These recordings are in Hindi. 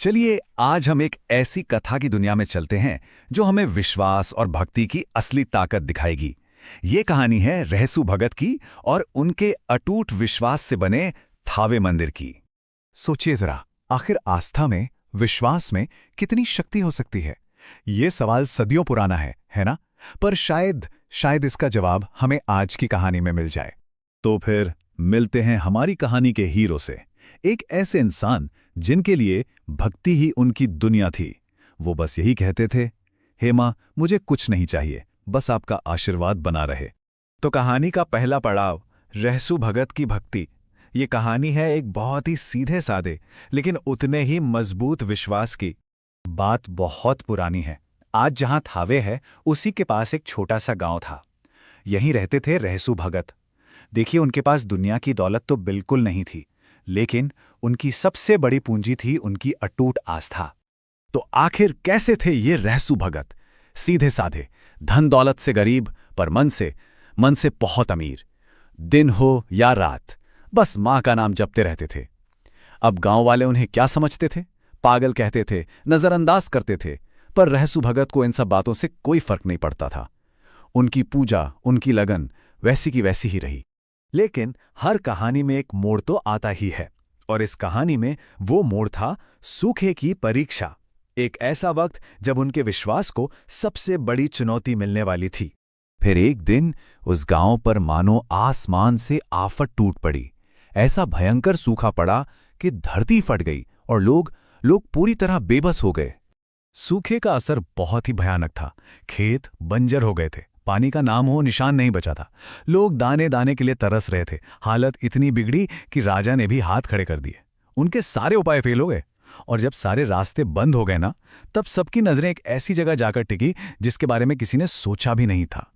चलिए आज हम एक ऐसी कथा की दुनिया में चलते हैं जो हमें विश्वास और भक्ति की असली ताकत दिखाएगी। ये कहानी है रहसु भगत की और उनके अटूट विश्वास से बने थावे मंदिर की। सोचिए जरा, आखिर आस्था में, विश्वास में कितनी शक्ति हो सकती है? ये सवाल सदियों पुराना है ना? पर शायद इसका जवाब हमें आज की कहानी में मिल जाए। तो फिर मिलते हैं हमारी कहानी के हीरो से, एक ऐसे इंसान जिनके लिए भक्ति ही उनकी दुनिया थी। वो बस यही कहते थे, हे माँ, मुझे कुछ नहीं चाहिए, बस आपका आशीर्वाद बना रहे। तो कहानी का पहला पड़ाव, रहसु भगत की भक्ति। ये कहानी है एक बहुत ही सीधे सादे लेकिन उतने ही मजबूत विश्वास की। बात बहुत पुरानी है। आज जहां थावे है उसी के पास एक छोटा सा गांव था। यहीं रहते थे रहसु भगत। देखिए, उनके पास दुनिया की दौलत तो बिल्कुल नहीं थी, लेकिन उनकी सबसे बड़ी पूंजी थी उनकी अटूट आस्था। तो आखिर कैसे थे ये रहसु भगत? सीधे साधे, धन दौलत से गरीब, पर मन से बहुत अमीर। दिन हो या रात, बस मां का नाम जपते रहते थे। अब गांव वाले उन्हें क्या समझते थे? पागल कहते थे, नजरअंदाज करते थे, पर रहसु भगत को इन सब बातों से कोई फर्क नहीं पड़ता था। उनकी पूजा, उनकी लगन वैसी की वैसी ही रही। लेकिन हर कहानी में एक मोड़ तो आता ही है, और इस कहानी में वो मोड़ था सूखे की परीक्षा। एक ऐसा वक्त जब उनके विश्वास को सबसे बड़ी चुनौती मिलने वाली थी। फिर एक दिन उस गांव पर मानो आसमान से आफत टूट पड़ी। ऐसा भयंकर सूखा पड़ा कि धरती फट गई और लोग पूरी तरह बेबस हो गए। सूखे का असर बहुत ही भयानक था। खेत बंजर हो गए थे, पानी का नाम हो निशान नहीं बचा था। लोग दाने दाने के लिए तरस रहे थे। हालत इतनी बिगड़ी कि राजा ने भी हाथ खड़े कर दिए। उनके सारे उपाय फेल हो गए, और जब सारे रास्ते बंद हो गए ना, तब सबकी नजरें एक ऐसी जगह जाकर टिकी जिसके बारे में किसी ने सोचा भी नहीं था।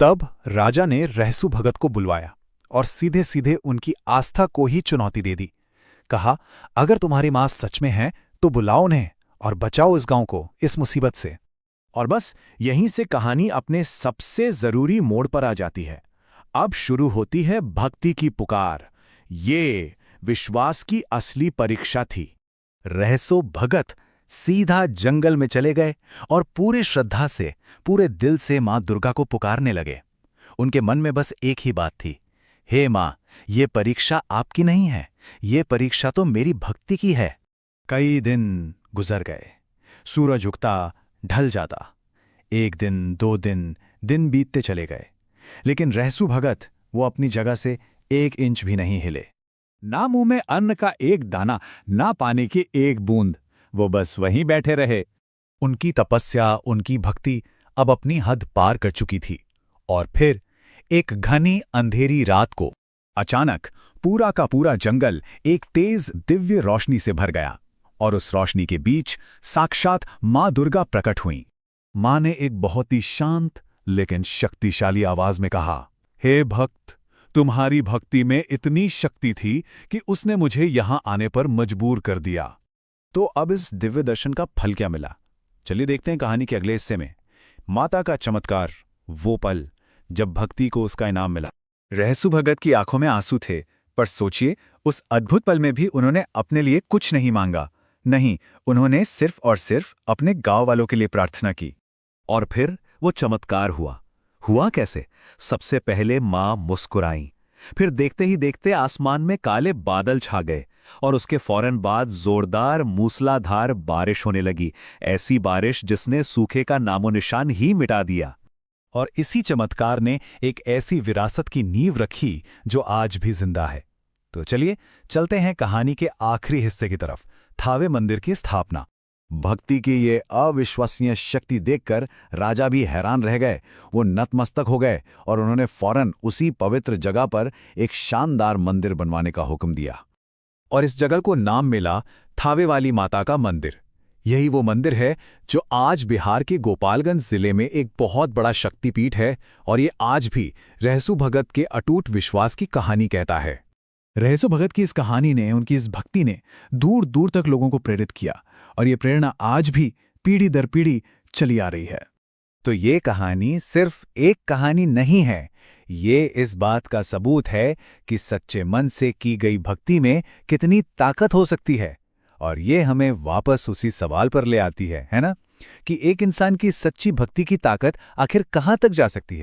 तब राजा ने रहसु भगत को बुलवाया और सीधे सीधे उनकी आस्था को ही चुनौती दे दी। कहा, अगर तुम्हारी मां सच में है तो बुलाओ उन्हें और बचाओ इस गांव को इस मुसीबत से। और बस यहीं से कहानी अपने सबसे जरूरी मोड़ पर आ जाती है। अब शुरू होती है भक्ति की पुकार। ये विश्वास की असली परीक्षा थी। रहसु भगत सीधा जंगल में चले गए और पूरी श्रद्धा से, पूरे दिल से मां दुर्गा को पुकारने लगे। उनके मन में बस एक ही बात थी, हे मां, ये परीक्षा आपकी नहीं है, ये परीक्षा तो मेरी भक्ति की है। कई दिन गुजर गए। सूरज उगता, ढल जाता। एक दिन, 2 दिन, दिन बीतते चले गए, लेकिन रहसु भगत वो अपनी जगह से 1 इंच भी नहीं हिले। ना मुंह में अन्न का एक दाना, ना पानी की एक बूंद। वो बस वहीं बैठे रहे। उनकी तपस्या, उनकी भक्ति अब अपनी हद पार कर चुकी थी। और फिर एक घनी अंधेरी रात को अचानक पूरा का पूरा जंगल एक तेज दिव्य रोशनी से भर गया, और उस रोशनी के बीच साक्षात मां दुर्गा प्रकट हुईं। मां ने एक बहुत ही शांत लेकिन शक्तिशाली आवाज में कहा, हे भक्त, तुम्हारी भक्ति में इतनी शक्ति थी कि उसने मुझे यहां आने पर मजबूर कर दिया। तो अब इस दिव्य दर्शन का फल क्या मिला? चलिए देखते हैं कहानी के अगले हिस्से में। माता का चमत्कार, वो पल जब भक्ति को उसका इनाम मिला। रहसु भगत की आंखों में आंसू थे, पर सोचिए, उस अद्भुत पल में भी उन्होंने अपने लिए कुछ नहीं मांगा। नहीं, उन्होंने सिर्फ और सिर्फ अपने गांव वालों के लिए प्रार्थना की। और फिर वो चमत्कार हुआ कैसे? सबसे पहले मां मुस्कुराई। फिर देखते ही देखते आसमान में काले बादल छा गए, और उसके फौरन बाद जोरदार मूसलाधार बारिश होने लगी। ऐसी बारिश जिसने सूखे का नामो निशान ही मिटा दिया। और इसी चमत्कार ने एक ऐसी विरासत की नींव रखी जो आज भी जिंदा है। तो चलिए चलते हैं कहानी के आखिरी हिस्से की तरफ, थावे मंदिर की स्थापना। भक्ति की ये अविश्वसनीय शक्ति देखकर राजा भी हैरान रह गए। वो नतमस्तक हो गए और उन्होंने फौरन उसी पवित्र जगह पर एक शानदार मंदिर बनवाने का हुक्म दिया। और इस जगह को नाम मिला थावे वाली माता का मंदिर। यही वो मंदिर है जो आज बिहार के गोपालगंज जिले में एक बहुत बड़ा शक्तिपीठ है, और ये आज भी रहसु भगत के अटूट विश्वास की कहानी कहता है। रहसु भगत की इस कहानी ने, उनकी इस भक्ति ने दूर दूर तक लोगों को प्रेरित किया, और ये प्रेरणा आज भी पीढ़ी दर पीढ़ी चली आ रही है। तो ये कहानी सिर्फ एक कहानी नहीं है, ये इस बात का सबूत है कि सच्चे मन से की गई भक्ति में कितनी ताकत हो सकती है। और ये हमें वापस उसी सवाल पर ले आती है ना? कि एक इंसान की सच्ची भक्ति की ताकत आखिर कहाँ तक जा सकती है।